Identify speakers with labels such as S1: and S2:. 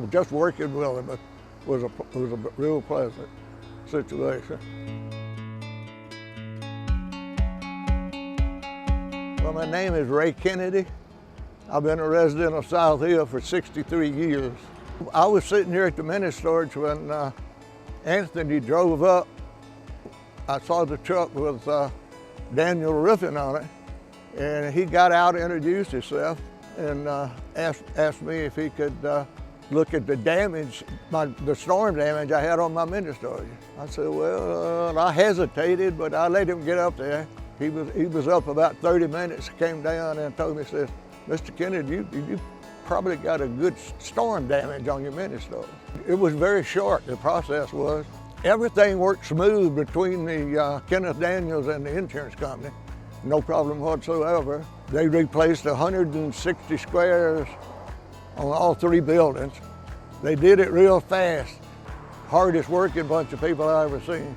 S1: just working with him was a real pleasant situation. Well, my name is Ray Kennedy. I've been a resident of South Hill for 63 years. I was sitting here at the mini storage when Anthony drove up. I saw the truck with Daniel roofing on it, and he got out, introduced himself, and asked me if he could look at the damage, the storm damage I had on my mini storage. I said, well, I hesitated, but I let him get up there. He was up about 30 minutes, came down and told me, says, Mr. Kennedy, you probably got a good storm damage on your mini storage. It was very short, the process was. Everything worked smooth between the Kenneth Daniels and the insurance company. No problem whatsoever. They replaced 160 squares on all 3 buildings. They did it real fast. Hardest working bunch of people I ever seen.